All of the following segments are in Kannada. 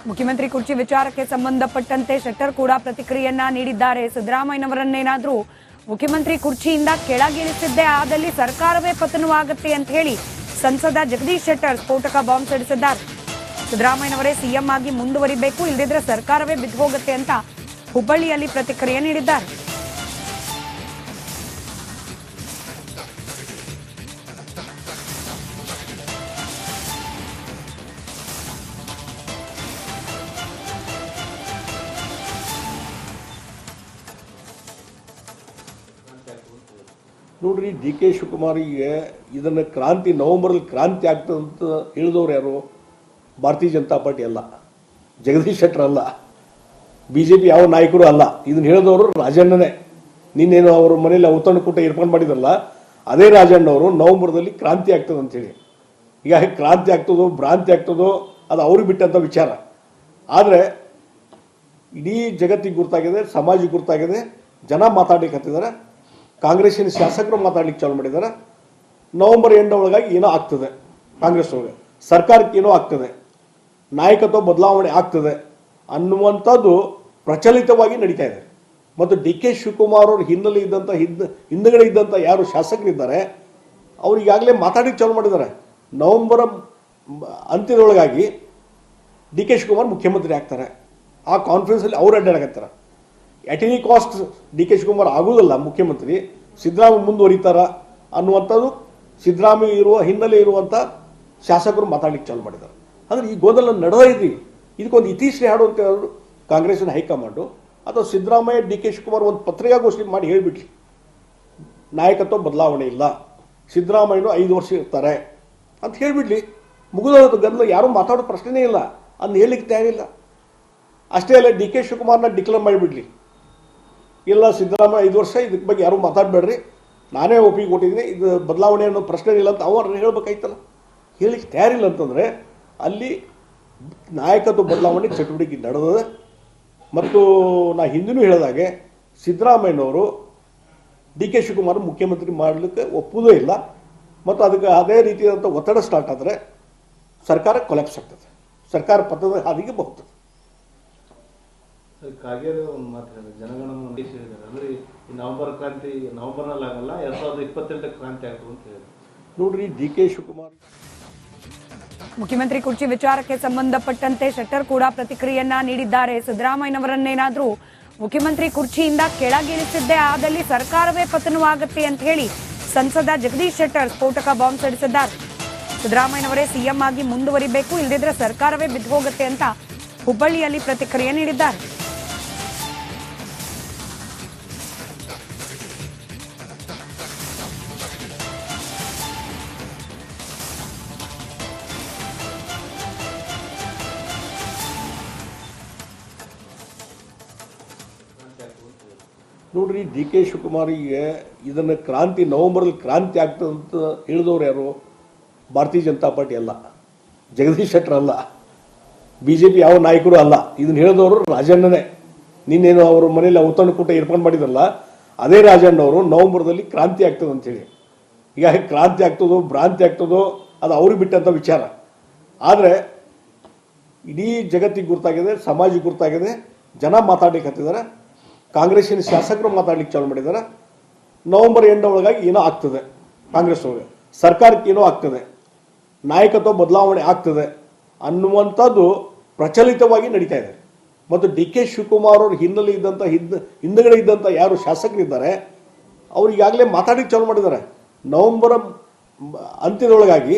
ಮುಖ್ಯಮಂತ್ರಿ ಕುರ್ಚಿ ವಿಚಾರಕ್ಕೆ ಸಂಬಂಧಪಟ್ಟಂತೆ ಶೆಟ್ಟರ್ ಕೂಡ ಪ್ರತಿಕ್ರಿಯೆಯನ್ನ ನೀಡಿದ್ದಾರೆ. ಸಿದ್ದರಾಮಯ್ಯನವರನ್ನೇನಾದ್ರೂ ಮುಖ್ಯಮಂತ್ರಿ ಕುರ್ಚಿಯಿಂದ ಕೆಳಗಿಳಿಸಿದ್ದೇ ಆದಲ್ಲಿ ಸರ್ಕಾರವೇ ಪತನವಾಗುತ್ತೆ ಅಂತ ಹೇಳಿ ಸಂಸದ ಜಗದೀಶ್ ಶೆಟ್ಟರ್ ಸ್ಫೋಟಕ ಬಾಂಬ್ ಸಿಡಿಸಿದ್ದಾರೆ. ಸಿದ್ದರಾಮಯ್ಯನವರೇ ಸಿಎಂ ಆಗಿ ಮುಂದುವರಿಬೇಕು, ಇಲ್ಲದಿದ್ರೆ ಸರ್ಕಾರವೇ ಬಿದ್ದು ಹೋಗುತ್ತೆ ಅಂತ ಹುಬ್ಬಳ್ಳಿಯಲ್ಲಿ ಪ್ರತಿಕ್ರಿಯೆ ನೀಡಿದ್ದಾರೆ. ನೋಡ್ರಿ, ಡಿ ಕೆ ಶಿವಕುಮಾರಿಗೆ ಇದನ್ನು ಕ್ರಾಂತಿ ನವೆಂಬರಲ್ಲಿ ಕ್ರಾಂತಿ ಆಗ್ತದೆ ಅಂತ ಹೇಳಿದವ್ರು ಯಾರು? ಭಾರತೀಯ ಜನತಾ ಪಾರ್ಟಿ ಅಲ್ಲ, ಜಗದೀಶ್ ಶೆಟ್ಟರ್ ಅಲ್ಲ, BJP ಯಾವ ನಾಯಕರು ಅಲ್ಲ. ಇದನ್ನು ಹೇಳಿದವರು ರಾಜಣ್ಣನೇ. ನಿನ್ನೇನು ಅವ್ರ ಮನೇಲಿ ಔತಣಕೂಟ ಏರ್ಪಾಡು ಮಾಡಿದ್ರಲ್ಲ, ಅದೇ ರಾಜಣ್ಣವರು ನವೆಂಬರ್ದಲ್ಲಿ ಕ್ರಾಂತಿ ಆಗ್ತದೆ ಅಂತೇಳಿ. ಈಗ ಕ್ರಾಂತಿ ಆಗ್ತದೋ ಭ್ರಾಂತಿ ಆಗ್ತದೋ ಅದು ಅವ್ರಿಗೆ ಬಿಟ್ಟಂಥ ವಿಚಾರ. ಆದರೆ ಇಡೀ ಜಗತ್ತಿಗೆ ಗುರ್ತಾಗಿದೆ, ಸಮಾಜಕ್ಕೆ ಗುರ್ತಾಗಿದೆ, ಜನ ಮಾತಾಡ್ಲಿಕ್ಕೆ ಹತ್ತಿದ್ದಾರೆ, ಕಾಂಗ್ರೆಸ್ಸಿನ ಶಾಸಕರು ಮಾತಾಡ್ಲಿಕ್ಕೆ ಚಾಲು ಮಾಡಿದ್ದಾರೆ. ನವೆಂಬರ್ ಎಂಡ್ ಒಳಗಾಗಿ ಏನೋ ಆಗ್ತದೆ, ಕಾಂಗ್ರೆಸ್ ಒಳಗೆ ಸರ್ಕಾರಕ್ಕೆ ಏನೋ ಆಗ್ತದೆ, ನಾಯಕತ್ವ ಬದಲಾವಣೆ ಆಗ್ತದೆ ಅನ್ನುವಂಥದ್ದು ಪ್ರಚಲಿತವಾಗಿ ನಡೀತಾ ಇದೆ. ಮತ್ತು ಡಿ ಕೆ ಶಿವಕುಮಾರ್ ಅವ್ರ ಹಿನ್ನೆಲೆ ಇದ್ದಂಥ ಹಿಂದುಗಡೆ ಇದ್ದಂಥ ಯಾರು ಶಾಸಕರಿದ್ದಾರೆ ಅವ್ರು ಈಗಾಗಲೇ ಮಾತಾಡ್ಲಿಕ್ಕೆ ಚಾಲು ಮಾಡಿದ್ದಾರೆ. ನವೆಂಬರ್ ಅಂತ್ಯದೊಳಗಾಗಿ ಡಿ ಕೆ ಶಿವಕುಮಾರ್ ಮುಖ್ಯಮಂತ್ರಿ ಆಗ್ತಾರೆ. ಆ ಕಾನ್ಫರೆನ್ಸಲ್ಲಿ ಅವ್ರು ಅಡ್ಡಾಡಕತ್ತಾರೆ. At any cost D K Shivakumar ಆಗೋದಲ್ಲ ಮುಖ್ಯಮಂತ್ರಿ, ಸಿದ್ದರಾಮಯ್ಯ ಮುಂದುವರಿತಾರ ಅನ್ನುವಂಥದ್ದು ಸಿದ್ದರಾಮಯ್ಯ ಇರುವ ಹಿನ್ನೆಲೆ ಇರುವಂಥ ಶಾಸಕರು ಮಾತಾಡ್ಲಿಕ್ಕೆ ಚಾಲು ಮಾಡಿದ್ದಾರೆ. ಅಂದರೆ ಈ ಗೊಂದಲ ನಡೆದೈತಿ. ಇದಕ್ಕೊಂದು ಇತಿಶ್ರೀ ಹಾಡು ಅಂತ ಹೇಳಿದ್ರು ಕಾಂಗ್ರೆಸ್ಸಿನ ಹೈಕಮಾಂಡು, ಅಥವಾ ಸಿದ್ದರಾಮಯ್ಯ ಡಿ ಕೆ ಶಿವಕುಮಾರ್ ಒಂದು ಪತ್ರಿಕಾಗೋಷ್ಠಿ ಮಾಡಿ ಹೇಳಿಬಿಟ್ರಿ, ನಾಯಕತ್ವ ಬದಲಾವಣೆ ಇಲ್ಲ, ಸಿದ್ದರಾಮಯ್ಯನು 5 ವರ್ಷ ಇರ್ತಾರೆ ಅಂತ ಹೇಳಿಬಿಡ್ಲಿ, ಮುಗಿದೋದು ಗದ್ದಲ. ಯಾರೂ ಮಾತಾಡೋ ಪ್ರಶ್ನೆನೇ ಇಲ್ಲ, ಅದನ್ನ ಹೇಳಲಿಕ್ಕೆ ತಯಾರಿಲ್ಲ. ಅಷ್ಟೇ ಅಲ್ಲ, ಡಿ ಕೆ ಶಿವಕುಮಾರ್ನ ಡಿಕ್ಲೇರ್ ಮಾಡಿಬಿಡ್ಲಿ, ಇಲ್ಲ ಸಿದ್ದರಾಮಯ್ಯ 5 ವರ್ಷ, ಇದಕ್ಕೆ ಬಗ್ಗೆ ಯಾರೂ ಮಾತಾಡಬೇಡ್ರಿ, ನಾನೇ ಒಪ್ಪಿಗೆ ಕೊಟ್ಟಿದ್ದೀನಿ, ಇದು ಬದಲಾವಣೆ ಅನ್ನೋ ಪ್ರಶ್ನೆ ಇಲ್ಲ ಅಂತ ಅವ್ರನ್ನ ಹೇಳಬೇಕಾಯ್ತಲ್ಲ. ಹೇಳಲಿಕ್ಕೆ ತಯಾರಿಲ್ಲ ಅಂತಂದರೆ ಅಲ್ಲಿ ನಾಯಕತ್ವ ಬದಲಾವಣೆ ಚಟುವಟಿಕೆ ನಡೆದಿದೆ. ಮತ್ತು ನಾ ಹಿಂದಿನೂ ಹೇಳಿದಾಗೆ ಸಿದ್ದರಾಮಯ್ಯನವರು ಡಿ ಕೆ ಶಿವಕುಮಾರ್ ಮುಖ್ಯಮಂತ್ರಿ ಮಾಡಲಿಕ್ಕೆ ಒಪ್ಪುವುದೇ ಇಲ್ಲ. ಮತ್ತು ಅದಕ್ಕೆ ಅದೇ ರೀತಿಯಾದಂಥ ಒತ್ತಡ ಸ್ಟಾರ್ಟ್ ಆದರೆ ಸರ್ಕಾರ ಕೊಲ್ಯಾಪ್ಸ್ ಆಗ್ತದೆ, ಸರ್ಕಾರ ಪಥದ ಹಾದಿಗೆ ಬಹುತ್ತದೆ. ಕಾಗೇರಿ ಒಂದು ಮಾತು ಹೇಳಿದ್ರೆ ಜನಗಣನ ಹೇಳಿದ್ದಾರೆ, ಅಂದರೆ ಈ ನವೆಂಬರ್ ಕ್ರಾಂತಿ ನವೆಂಬರ್ನಲ್ಲಿ ಆಗಲ್ಲ, 2028 ಕ್ರಾಂತಿ ಆಗ್ತದೆ ಅಂತ ಹೇಳಿದ್ರು. ನೋಡ್ರಿ, ಡಿ ಕೆ ಶಿವಕುಮಾರ್ ಮುಖ್ಯಮಂತ್ರಿ ಕುರ್ಚಿ ವಿಚಾರಕ್ಕೆ ಸಂಬಂಧಪಟ್ಟಂತೆ ಶೆಟ್ಟರ್ ಕೂಡ ಪ್ರತಿಕ್ರಿಯೆಯನ್ನ ನೀಡಿದ್ದಾರೆ. ಸಿದ್ದರಾಮಯ್ಯನವರನ್ನೇನಾದ್ರೂ ಮುಖ್ಯಮಂತ್ರಿ ಕುರ್ಚಿಯಿಂದ ಕೆಳಗಿಳಿಸಿದ್ದೇ ಆದಲ್ಲಿ ಸರ್ಕಾರವೇ ಪತನವಾಗುತ್ತೆ ಅಂತ ಹೇಳಿ ಸಂಸದ ಜಗದೀಶ್ ಶೆಟ್ಟರ್ ಸ್ಫೋಟಕ ಬಾಂಬ್ ಸಿಡಿಸಿದ್ದಾರೆ. ಸಿದ್ದರಾಮಯ್ಯನವರೇ ಸಿಎಂ ಆಗಿ ಮುಂದುವರಿಬೇಕು, ಇಲ್ಲದಿದ್ರೆ ಸರ್ಕಾರವೇ ಬಿದ್ದು ಹೋಗುತ್ತೆ ಅಂತ ಹುಬ್ಬಳ್ಳಿಯಲ್ಲಿ ಪ್ರತಿಕ್ರಿಯೆ ನೀಡಿದ್ದಾರೆ. ನೋಡ್ರಿ, ಡಿ ಕೆ ಶಿವಕುಮಾರಿಗೆ ಇದನ್ನು ಕ್ರಾಂತಿ ನವೆಂಬರಲ್ಲಿ ಕ್ರಾಂತಿ ಆಗ್ತದೆ ಅಂತ ಹೇಳಿದವ್ರು ಯಾರು? ಭಾರತೀಯ ಜನತಾ ಪಾರ್ಟಿ ಅಲ್ಲ, ಜಗದೀಶ್ ಶೆಟ್ಟರ್ ಅಲ್ಲ, BJP ಯಾವ ನಾಯಕರು ಅಲ್ಲ. ಇದನ್ನು ಹೇಳಿದವರು ರಾಜಣ್ಣನೇ. ನಿನ್ನೇನು ಅವ್ರ ಮನೇಲಿ ಔತಣಕೂಟ ಏರ್ಪಾಡು ಮಾಡಿದ್ರಲ್ಲ, ಅದೇ ರಾಜಣ್ಣವರು ನವೆಂಬರ್ದಲ್ಲಿ ಕ್ರಾಂತಿ ಆಗ್ತದೆ ಅಂತೇಳಿ. ಈಗ ಕ್ರಾಂತಿ ಆಗ್ತದೋ ಭ್ರಾಂತಿ ಆಗ್ತದೋ ಅದು ಅವ್ರಿಗೆ ಬಿಟ್ಟಂಥ ವಿಚಾರ. ಆದರೆ ಇಡೀ ಜಗತ್ತಿಗೆ ಗುರ್ತಾಗಿದೆ, ಸಮಾಜಕ್ಕೆ ಗುರ್ತಾಗಿದೆ, ಜನ ಮಾತಾಡ್ಲಿಕ್ಕೆ ಹತ್ತಿದ್ದಾರೆ, ಕಾಂಗ್ರೆಸ್ಸಿನ ಶಾಸಕರು ಮಾತಾಡ್ಲಿಕ್ಕೆ ಚಾಲು ಮಾಡಿದ್ದಾರೆ. ನವೆಂಬರ್ ಎಂಡ್ ಒಳಗಾಗಿ ಏನೋ ಆಗ್ತದೆ, ಕಾಂಗ್ರೆಸ್ ಒಳಗೆ ಸರ್ಕಾರಕ್ಕೆ ಏನೋ ಆಗ್ತದೆ, ನಾಯಕತ್ವ ಬದಲಾವಣೆ ಆಗ್ತದೆ ಅನ್ನುವಂಥದ್ದು ಪ್ರಚಲಿತವಾಗಿ ನಡೀತಾ ಇದೆ. ಮತ್ತು ಡಿ ಕೆ ಶಿವಕುಮಾರ್ ಅವ್ರ ಹಿನ್ನೆಲೆ ಇದ್ದಂಥ ಹಿಂದುಗಡೆ ಇದ್ದಂಥ ಯಾರು ಶಾಸಕರಿದ್ದಾರೆ ಅವ್ರು ಈಗಾಗಲೇ ಮಾತಾಡ್ಲಿಕ್ಕೆ ಚಾಲು ಮಾಡಿದ್ದಾರೆ. ನವೆಂಬರ್ ಅಂತ್ಯದೊಳಗಾಗಿ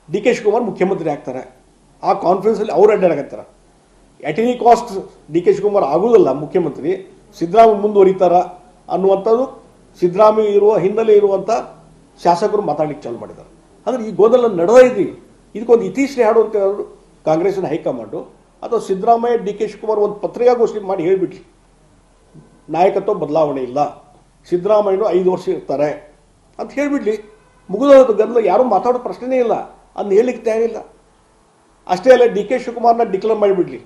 ಡಿ ಕೆ ಶಿವಕುಮಾರ್ ಮುಖ್ಯಮಂತ್ರಿ ಆಗ್ತಾರೆ. ಆ ಕಾನ್ಫರೆನ್ಸಲ್ಲಿ ಅವ್ರು ಅಡ್ಡಾಡಕತ್ತಾರೆ. At any cost D K Shivakumar ಆಗೋದಲ್ಲ ಮುಖ್ಯಮಂತ್ರಿ, ಸಿದ್ದರಾಮಯ್ಯ ಮುಂದುವರಿತಾರ ಅನ್ನುವಂಥದ್ದು ಸಿದ್ದರಾಮಯ್ಯ ಇರುವ ಹಿನ್ನೆಲೆ ಇರುವಂಥ ಶಾಸಕರು ಮಾತಾಡ್ಲಿಕ್ಕೆ ಚಾಲು ಮಾಡಿದ್ದಾರೆ. ಅಂದರೆ ಈ ಗೊಂದಲ ನಡೆದೈತಿ. ಇದಕ್ಕೊಂದು ಇತಿಶ್ರೀ ಹಾಡು ಅಂತ ಹೇಳಿದ್ರು ಕಾಂಗ್ರೆಸ್ಸಿನ ಹೈಕಮಾಂಡು, ಅಥವಾ ಸಿದ್ದರಾಮಯ್ಯ ಡಿ ಕೆ ಶಿವಕುಮಾರ್ ಒಂದು ಪತ್ರಿಕಾಗೋಷ್ಠಿ ಮಾಡಿ ಹೇಳಿಬಿಟ್ರಿ, ನಾಯಕತ್ವ ಬದಲಾವಣೆ ಇಲ್ಲ, ಸಿದ್ದರಾಮಯ್ಯನು 5 ವರ್ಷ ಇರ್ತಾರೆ ಅಂತ ಹೇಳಿಬಿಡ್ಲಿ, ಮುಗಿದೋದು ಗದ್ದಲ. ಯಾರೂ ಮಾತಾಡೋ ಪ್ರಶ್ನೆನೇ ಇಲ್ಲ, ಅದನ್ನ ಹೇಳಲಿಕ್ಕೆ ತಯಾರಿಲ್ಲ. ಅಷ್ಟೇ ಅಲ್ಲ, ಡಿ ಕೆ ಶಿವಕುಮಾರ್ನ ಡಿಕ್ಲೇರ್ ಮಾಡಿಬಿಡ್ಲಿ,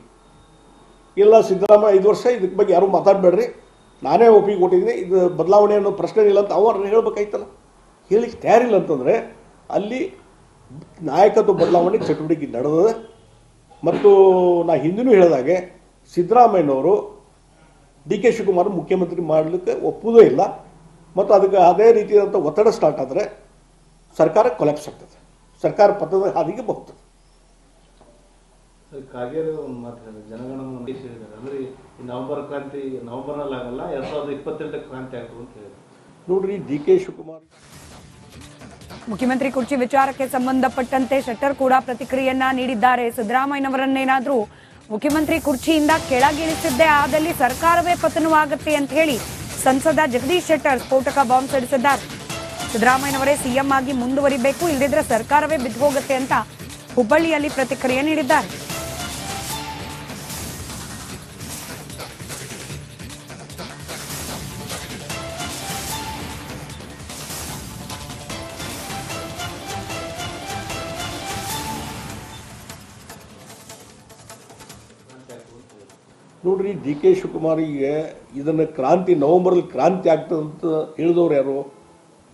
ಇಲ್ಲ ಸಿದ್ದರಾಮಯ್ಯ 5 ವರ್ಷ, ಇದಕ್ಕೆ ಬಗ್ಗೆ ಯಾರೂ ಮಾತಾಡಬೇಡ್ರಿ, ನಾನೇ ಒಪ್ಪಿಗೆ ಕೊಟ್ಟಿದ್ದೀನಿ, ಇದು ಬದಲಾವಣೆ ಅನ್ನೋ ಪ್ರಶ್ನೆ ಇಲ್ಲ ಅಂತ ಅವ್ರನ್ನ ಹೇಳಬೇಕಾಯ್ತಲ್ಲ. ಹೇಳಲಿಕ್ಕೆ ತಯಾರಿಲ್ಲ ಅಂತಂದರೆ ಅಲ್ಲಿ ನಾಯಕತ್ವ ಬದಲಾವಣೆ ಚಟುವಟಿಕೆ ನಡೆದಿದೆ. ಮತ್ತು ನಾ ಹಿಂದಿನೂ ಹೇಳಿದಾಗೆ ಸಿದ್ದರಾಮಯ್ಯನವರು ಡಿ ಕೆ ಶಿವಕುಮಾರ್ ಮುಖ್ಯಮಂತ್ರಿ ಮಾಡಲಿಕ್ಕೆ ಒಪ್ಪುವುದೇ ಇಲ್ಲ ಮತ್ತು ಅದಕ್ಕೆ ಅದೇ ರೀತಿಯಾದಂಥ ಒತ್ತಡ ಸ್ಟಾರ್ಟ್ ಆದರೆ ಸರ್ಕಾರ ಕೊಲ್ಯಾಪ್ಸ್ ಆಗ್ತದೆ, ಸರ್ಕಾರ ಪತನದ ಹಾದಿಗೆ ಹೋಗ್ತದೆ. ಸರ್, ಕಾಗೇರಿ ಒಂದು ಮಾತು ಹೇಳಿದ್ರು, ಜನಗಣಮನ ಉದ್ದೇಶ ಹೇಳಿದ್ದಾರೆ. ಅಂದ್ರೆ ಈ ನವೆಂಬರ್ ಕ್ರಾಂತಿ ನವೆಂಬರ್ನಲ್ಲಿ ಆಗಲ್ಲ, 2028 ಕ್ರಾಂತಿ ಆಗ್ತದೆ ಅಂತ ಹೇಳಿದ್ರು. ನೋಡ್ರಿ, ಡಿ ಕೆ ಶಿವಕುಮಾರ್ ಮುಖ್ಯಮಂತ್ರಿ ಕುರ್ಚಿ ವಿಚಾರಕ್ಕೆ ಸಂಬಂಧಪಟ್ಟಂತೆ ಶೆಟ್ಟರ್ ಕೂಡ ಪ್ರತಿಕ್ರಿಯೆಯನ್ನ ನೀಡಿದ್ದಾರೆ. ಸಿದ್ದರಾಮಯ್ಯನವರನ್ನೇನಾದ್ರೂ ಮುಖ್ಯಮಂತ್ರಿ ಕುರ್ಚಿಯಿಂದ ಕೆಳಗಿಳಿಸಿದ್ದೇ ಆದಲ್ಲಿ ಸರ್ಕಾರವೇ ಪತನವಾಗುತ್ತೆ ಅಂತ ಹೇಳಿ ಸಂಸದ ಜಗದೀಶ್ ಶೆಟ್ಟರ್ ಸ್ಫೋಟಕ ಬಾಂಬ್ ಸಿಡಿಸಿದ್ದಾರೆ. ಸಿದ್ದರಾಮಯ್ಯನವರೇ ಸಿಎಂ ಆಗಿ ಮುಂದುವರಿಬೇಕು, ಇಲ್ಲದಿದ್ರೆ ಸರ್ಕಾರವೇ ಬಿದ್ದು ಹೋಗುತ್ತೆ ಅಂತ ಹುಬ್ಬಳ್ಳಿಯಲ್ಲಿ ಪ್ರತಿಕ್ರಿಯೆ ನೀಡಿದ್ದಾರೆ. ನೋಡ್ರಿ, ಡಿ ಕೆ ಶಿವಕುಮಾರಿಗೆ ಇದನ್ನು ಕ್ರಾಂತಿ ನವೆಂಬರಲ್ಲಿ ಕ್ರಾಂತಿ ಆಗ್ತದೆ ಅಂತ ಹೇಳಿದವ್ರು ಯಾರು?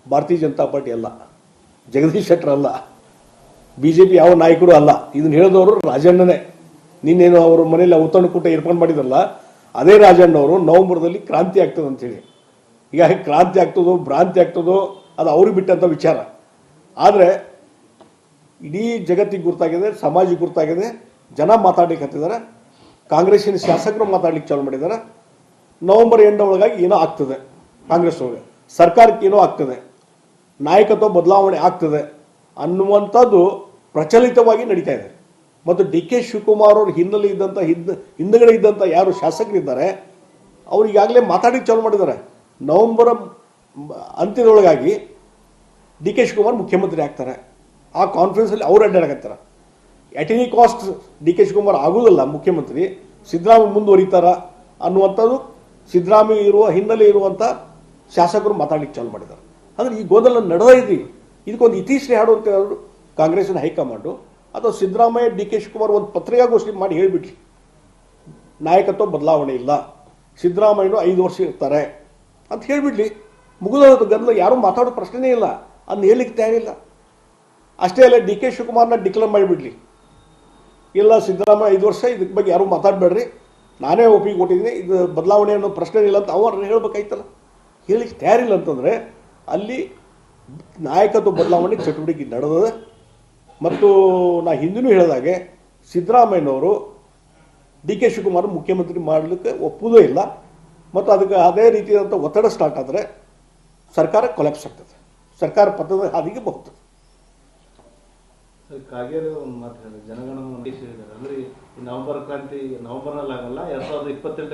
ಭಾರತೀಯ ಜನತಾ ಪಾರ್ಟಿ ಅಲ್ಲ, ಜಗದೀಶ್ ಶೆಟ್ಟರ್ ಅಲ್ಲ, BJP ಯಾವ ನಾಯಕರು ಅಲ್ಲ. ಇದನ್ನು ಹೇಳಿದವರು ರಾಜಣ್ಣನೇ. ನಿನ್ನೇನು ಅವ್ರ ಮನೇಲಿ ಔತಣಕೂಟ ಏರ್ಪಾಡು ಮಾಡಿದ್ರಲ್ಲ, ಅದೇ ರಾಜಣ್ಣವರು ನವೆಂಬರ್ದಲ್ಲಿ ಕ್ರಾಂತಿ ಆಗ್ತದೆ ಅಂತೇಳಿ. ಈಗ ಕ್ರಾಂತಿ ಆಗ್ತದೋ ಭ್ರಾಂತಿ ಆಗ್ತದೋ ಅದು ಅವ್ರಿಗೆ ಬಿಟ್ಟಂಥ ವಿಚಾರ. ಆದರೆ ಇಡೀ ಜಗತ್ತಿಗೆ ಗುರ್ತಾಗಿದೆ, ಸಮಾಜಕ್ಕೆ ಗುರ್ತಾಗಿದೆ, ಜನ ಮಾತಾಡ್ಲಿಕ್ಕೆ ಹತ್ತಿದ್ದಾರೆ, ಕಾಂಗ್ರೆಸ್ಸಿನ ಶಾಸಕರು ಮಾತಾಡ್ಲಿಕ್ಕೆ ಚಾಲು ಮಾಡಿದ್ದಾರೆ. ನವೆಂಬರ್ ಎಂಡ್ ಒಳಗಾಗಿ ಏನೋ ಆಗ್ತದೆ, ಕಾಂಗ್ರೆಸ್ ಒಳಗೆ ಸರ್ಕಾರಕ್ಕೆ ಏನೋ ಆಗ್ತದೆ, ನಾಯಕತ್ವ ಬದಲಾವಣೆ ಆಗ್ತದೆ ಅನ್ನುವಂಥದ್ದು ಪ್ರಚಲಿತವಾಗಿ ನಡೀತಾ ಇದೆ. ಮತ್ತು ಡಿ ಕೆ ಶಿವಕುಮಾರ್ ಅವ್ರ ಹಿನ್ನೆಲೆ ಇದ್ದಂಥ ಹಿಂದಗಡೆ ಇದ್ದಂಥ ಯಾರು ಶಾಸಕರಿದ್ದಾರೆ ಅವ್ರು ಈಗಾಗಲೇ ಮಾತಾಡಲಿಕ್ಕೆ ಚಾಲು ಮಾಡಿದ್ದಾರೆ. ನವೆಂಬರ್ ಅಂತ್ಯದೊಳಗಾಗಿ ಡಿ ಕೆ ಶಿವಕುಮಾರ್ ಮುಖ್ಯಮಂತ್ರಿ ಆಗ್ತಾರೆ. ಆ ಕಾನ್ಫರೆನ್ಸಲ್ಲಿ ಅವ್ರು ಅಡ್ಡಾಡಕತ್ತಾರೆ. At any cost D K Shivakumar ಆಗೋದಿಲ್ಲ ಮುಖ್ಯಮಂತ್ರಿ, ಸಿದ್ದರಾಮಯ್ಯ ಮುಂದುವರಿತಾರ ಅನ್ನುವಂಥದ್ದು ಸಿದ್ದರಾಮಯ್ಯ ಇರುವ ಹಿನ್ನೆಲೆ ಇರುವಂಥ ಶಾಸಕರು ಮಾತಾಡ್ಲಿಕ್ಕೆ ಚಾಲು ಮಾಡಿದ್ದಾರೆ. ಅಂದರೆ ಈ ಗೊಂದಲ ನಡೆದೈತಿ. ಇದಕ್ಕೊಂದು ಇತಿಶ್ರೀ ಹಾಡು ಅಂತ ಹೇಳಿದ್ರು ಕಾಂಗ್ರೆಸ್ಸಿನ ಹೈಕಮಾಂಡು ಅಥವಾ ಸಿದ್ದರಾಮಯ್ಯ ಡಿ ಕೆ ಶಿವಕುಮಾರ್ ಒಂದು ಪತ್ರಿಕಾಗೋಷ್ಠಿ ಮಾಡಿ ಹೇಳಿಬಿಟ್ಲಿ, ನಾಯಕತ್ವ ಬದಲಾವಣೆ ಇಲ್ಲ, ಸಿದ್ದರಾಮಯ್ಯನು 5 ವರ್ಷ ಇರ್ತಾರೆ ಅಂತ ಹೇಳಿಬಿಡ್ಲಿ, ಮುಗಿದೋದು ಗದ್ದಲ. ಯಾರೂ ಮಾತಾಡೋ ಪ್ರಶ್ನೆನೇ ಇಲ್ಲ, ಅದನ್ನ ಹೇಳಲಿಕ್ಕೆ ತಯಾರಿಲ್ಲ. ಅಷ್ಟೇ ಅಲ್ಲ, ಡಿ ಕೆ ಶಿವಕುಮಾರ್ನ ಡಿಕ್ಲೇರ್ ಮಾಡಿಬಿಡ್ಲಿ, ಇಲ್ಲ ಸಿದ್ದರಾಮಯ್ಯ 5 ವರ್ಷ, ಇದಕ್ಕೆ ಬಗ್ಗೆ ಯಾರೂ ಮಾತಾಡಬೇಡ್ರಿ, ನಾನೇ ಒಪ್ಪಿಗೆ ಕೊಟ್ಟಿದ್ದೀನಿ, ಇದು ಬದಲಾವಣೆ ಅನ್ನೋ ಪ್ರಶ್ನೆ ಇಲ್ಲ ಅಂತ ಅವ್ರು ಹೇಳ್ಬೇಕಾಯ್ತಲ್ಲ. ಹೇಳಿಕ್ಕೆ ತಯಾರಿಲ್ಲ ಅಂತಂದರೆ ಅಲ್ಲಿ ನಾಯಕತ್ವ ಬದಲಾವಣೆ ಚಟುವಟಿಕೆ ನಡೆದಿದೆ. ಮತ್ತು ನಾ ಹಿಂದಿನೂ ಹೇಳಿದಾಗೆ ಸಿದ್ದರಾಮಯ್ಯನವರು ಡಿ ಕೆ ಶಿವಕುಮಾರ್ ಮುಖ್ಯಮಂತ್ರಿ ಮಾಡಲಿಕ್ಕೆ ಒಪ್ಪುವುದೇ ಇಲ್ಲ ಮತ್ತು ಅದಕ್ಕೆ ಅದೇ ರೀತಿಯಾದಂಥ ಒತ್ತಡ ಸ್ಟಾರ್ಟ್ ಆದರೆ ಸರ್ಕಾರ ಕೊಲ್ಯಾಪ್ಸ್ ಆಗ್ತದೆ, ಸರ್ಕಾರ ಪತನದ ಹಾದಿಗೆ ಹೋಗ್ತದೆ. ಸರ್, ಕಾಗೇರಿ ಒಂದು ಮಾತು ಹೇಳಿದ್ರು, ಜನಗಣಮನ ಉದ್ದೇಶ ಹೇಳಿದ್ದಾರೆ. ಅಂದ್ರೆ ಈ ನವೆಂಬರ್ ಕ್ರಾಂತಿ ನವೆಂಬರ್ನಲ್ಲಿ ಆಗಲ್ಲ, 2028